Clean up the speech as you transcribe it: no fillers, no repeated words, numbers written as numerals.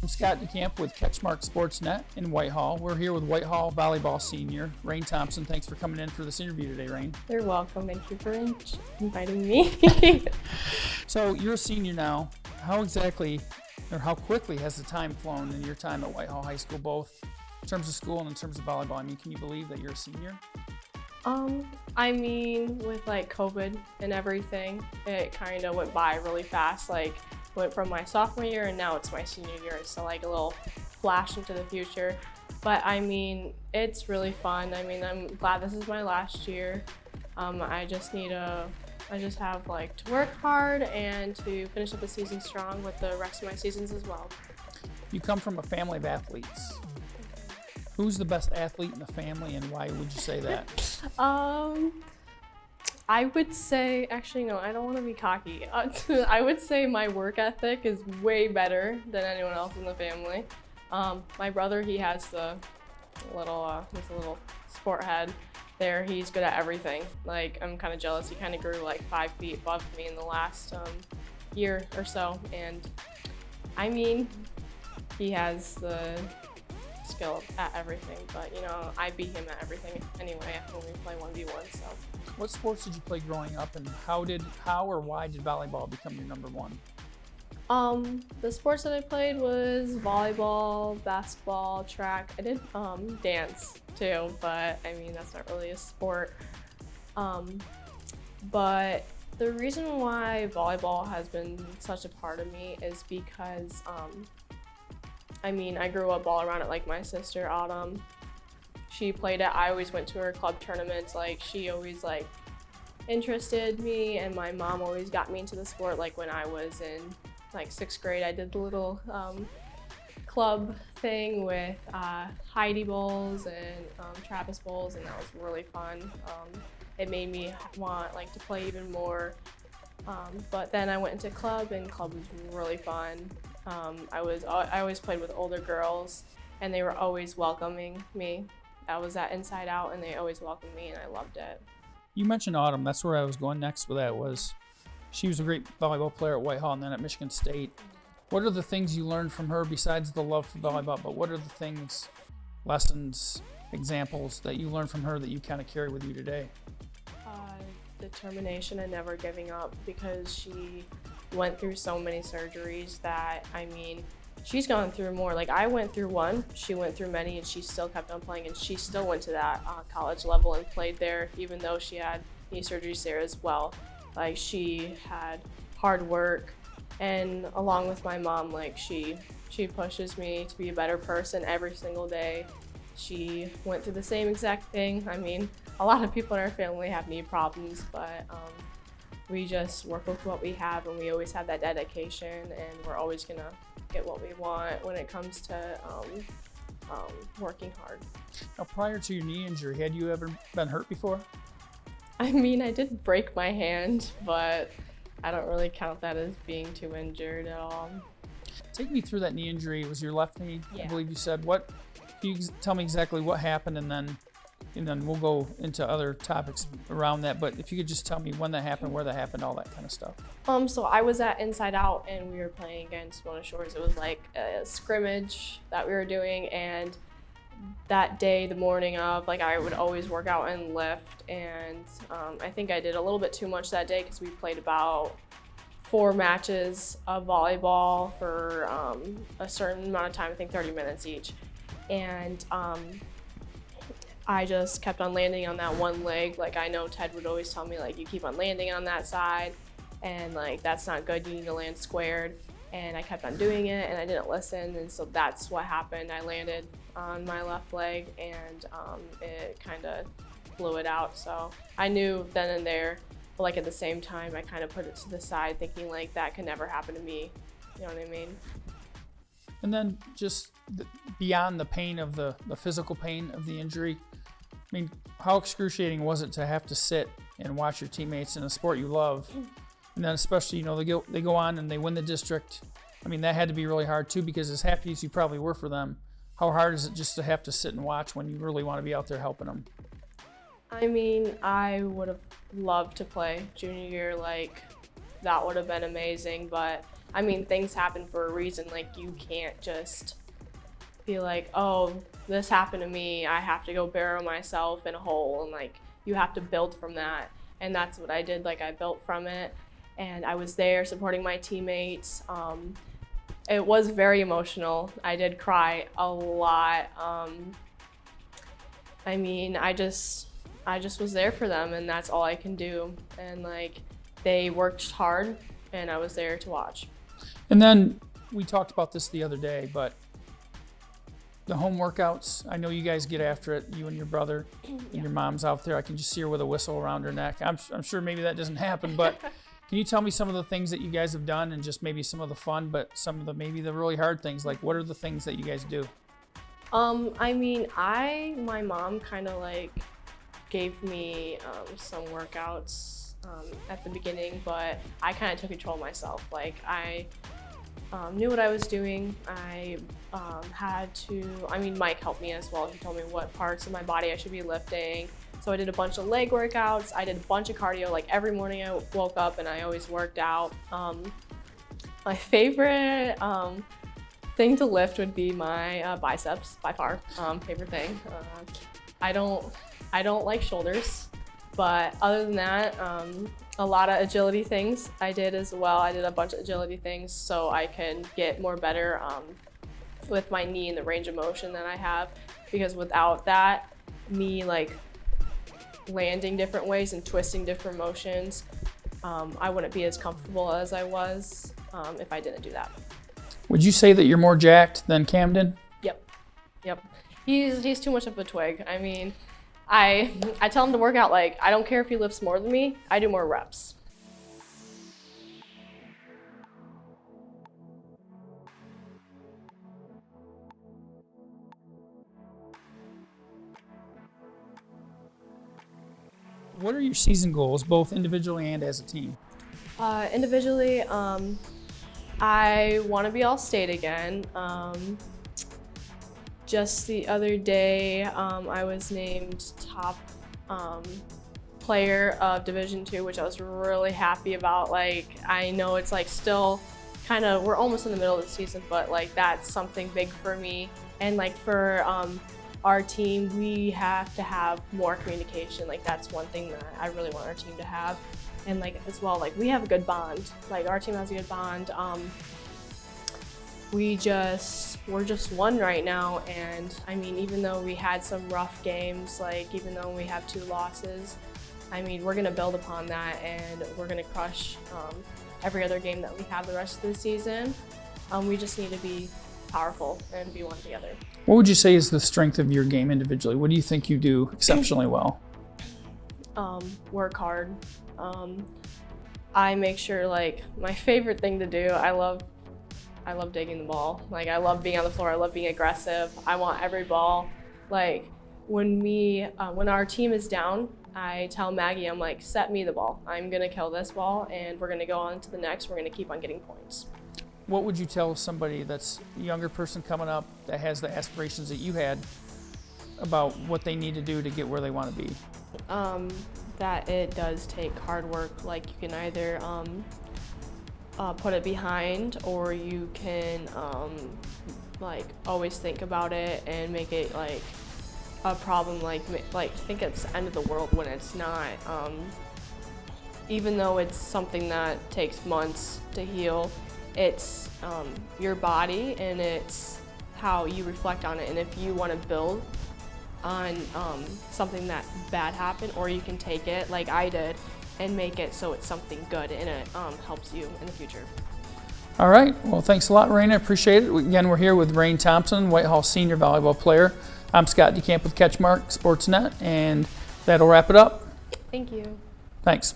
I'm Scott DeCamp with CatchMark SportsNet in Whitehall. We're here with Whitehall volleyball senior Rayne Thompson. Thanks for coming in for this interview today, Rayne. You're welcome. Thank you for inviting me. So you're a senior now. How exactly, or how quickly has the time flown in your time at Whitehall High School, both in terms of school and in terms of volleyball? I mean, can you believe that you're a senior? With like COVID and everything, it kind of went by really fast. Like, went from my sophomore year and now it's my senior year. So like a little flash into the future. But I mean, it's really fun. I mean, I'm glad this is my last year. I just have like to work hard and to finish up the season strong with the rest of my seasons as well. You come from a family of athletes. Who's the best athlete in the family and why would you say that? I would say, actually, no, I don't want to be cocky. I would say my work ethic is way better than anyone else in the family. My brother, he has he's a little sport head there. He's good at everything. Like, I'm kind of jealous. He kind of grew like 5 feet above me in the last year or so. And I mean, he has the skill at everything, but you know, I beat him at everything anyway when we play 1v1. So what sports did you play growing up, and how or why did volleyball become your number one? The sports that I played was volleyball, basketball, track. I did dance too, but I mean, that's not really a sport. But the reason why volleyball has been such a part of me is because I grew up all around it. Like my sister Autumn, she played it. I always went to her club tournaments. Like, she always like interested me, and my mom always got me into the sport. Like when I was in like 6th grade, I did the little club thing with Heidi bowls and Travis bowls, and that was really fun. It made me want like to play even more. But then I went into club, and club was really fun. I always played with older girls, and they were always welcoming me. I was at Inside Out, and they always welcomed me, and I loved it. You mentioned Autumn. That's where I was going next with that. She was a great volleyball player at Whitehall and then at Michigan State. What are the things you learned from her besides the love for volleyball? But what are the things, lessons, examples that you learned from her that you kind of carry with you today? Determination and never giving up, because she went through so many surgeries that, I mean, she's gone through more. Like, I went through one, she went through many, and she still kept on playing, and she still went to that college level and played there, even though she had knee surgeries there as well. Like, she had hard work, and along with my mom, like, she pushes me to be a better person every single day. She went through the same exact thing. I mean, a lot of people in our family have knee problems, but we just work with what we have, and we always have that dedication, and we're always gonna get what we want when it comes to working hard. Now, prior to your knee injury, had you ever been hurt before? I mean, I did break my hand, but I don't really count that as being too injured at all. Take me through that knee injury. It was your left knee, Yeah. I believe you said. Can you tell me exactly what happened, and then we'll go into other topics around that. But if you could just tell me when that happened, where that happened, all that kind of stuff. So I was at Inside Out, and we were playing against Mona Shores. It was like a scrimmage that we were doing, and that day, the morning of, like, I would always work out and lift, and I think I did a little bit too much that day because we played about 4 matches of volleyball for a certain amount of time, I think 30 minutes each. And I just kept on landing on that one leg. Like, I know Ted would always tell me, like, you keep on landing on that side, and like, that's not good, you need to land squared. And I kept on doing it, and I didn't listen, and so that's what happened. I landed on my left leg, and it kind of blew it out. So I knew then and there, but like at the same time, I kind of put it to the side, thinking like that could never happen to me. You know what I mean? And then just beyond the pain of the physical pain of the injury, I mean, how excruciating was it to have to sit and watch your teammates in a sport you love? And then especially, you know, they go on and they win the district. I mean, that had to be really hard too, because as happy as you probably were for them, how hard is it just to have to sit and watch when you really want to be out there helping them? I mean, I would have loved to play junior year. Like, that would have been amazing, but I mean, things happen for a reason. Like, you can't just be like, oh, this happened to me, I have to go bury myself in a hole, and like, you have to build from that. And that's what I did. Like, I built from it, and I was there supporting my teammates. It was very emotional. I did cry a lot. I mean, I just was there for them, and that's all I can do. And like, they worked hard, and I was there to watch. And then we talked about this the other day, but the home workouts, I know you guys get after it, you and your brother, and your mom's out there. I can just see her with a whistle around her neck. I'm sure maybe that doesn't happen, but can you tell me some of the things that you guys have done, and just maybe some of the fun, but some of the maybe the really hard things? Like, what are the things that you guys do? I mean, my mom kind of like gave me some workouts at the beginning, but I kind of took control myself. Like, I knew what I was doing. I Mike helped me as well. He told me what parts of my body I should be lifting. So I did a bunch of leg workouts. I did a bunch of cardio. Like, every morning I woke up and I always worked out. My favorite thing to lift would be my biceps, by far. Favorite thing. I don't like shoulders, but other than that, a lot of agility things I did as well. I did a bunch of agility things so I can get more better with my knee and the range of motion that I have, because without that, me like landing different ways and twisting different motions, I wouldn't be as comfortable as I was if I didn't do that. Would you say that you're more jacked than Camden? Yep. He's too much of a twig. I mean, I tell him to work out. Like, I don't care if he lifts more than me, I do more reps. What are your season goals, both individually and as a team? Individually, I want to be All-State again. Just the other day, I was named top player of Division II, which I was really happy about. Like, I know it's like still kind of, we're almost in the middle of the season, but like, that's something big for me. And like, for our team, we have to have more communication. Like, that's one thing that I really want our team to have. And like, as well, like, we have a good bond. Like, our team has a good bond. We're just one right now, and I mean, even though we had some rough games, like even though we have 2 losses, I mean, we're gonna build upon that, and we're gonna crush every other game that we have the rest of the season. We just need to be powerful and be one together. What would you say is the strength of your game individually? What do you think you do exceptionally well? Work hard. I make sure, like, my favorite thing to do, I love digging the ball. Like, I love being on the floor. I love being aggressive. I want every ball. Like, when our team is down, I tell Maggie, I'm like, set me the ball. I'm gonna kill this ball, and we're gonna go on to the next. We're gonna keep on getting points. What would you tell somebody that's a younger person coming up that has the aspirations that you had about what they need to do to get where they want to be? That it does take hard work. Like, you can either put it behind, or you can like always think about it and make it like a problem, like think it's the end of the world when it's not. Even though it's something that takes months to heal, it's your body, and it's how you reflect on it. And if you want to build on something that bad happened, or you can take it like I did and make it so it's something good, and it helps you in the future. All right. Well, thanks a lot, Rayne. I appreciate it. Again, we're here with Rayne Thompson, Whitehall senior volleyball player. I'm Scott DeCamp with CatchMark SportsNet, and that'll wrap it up. Thank you. Thanks.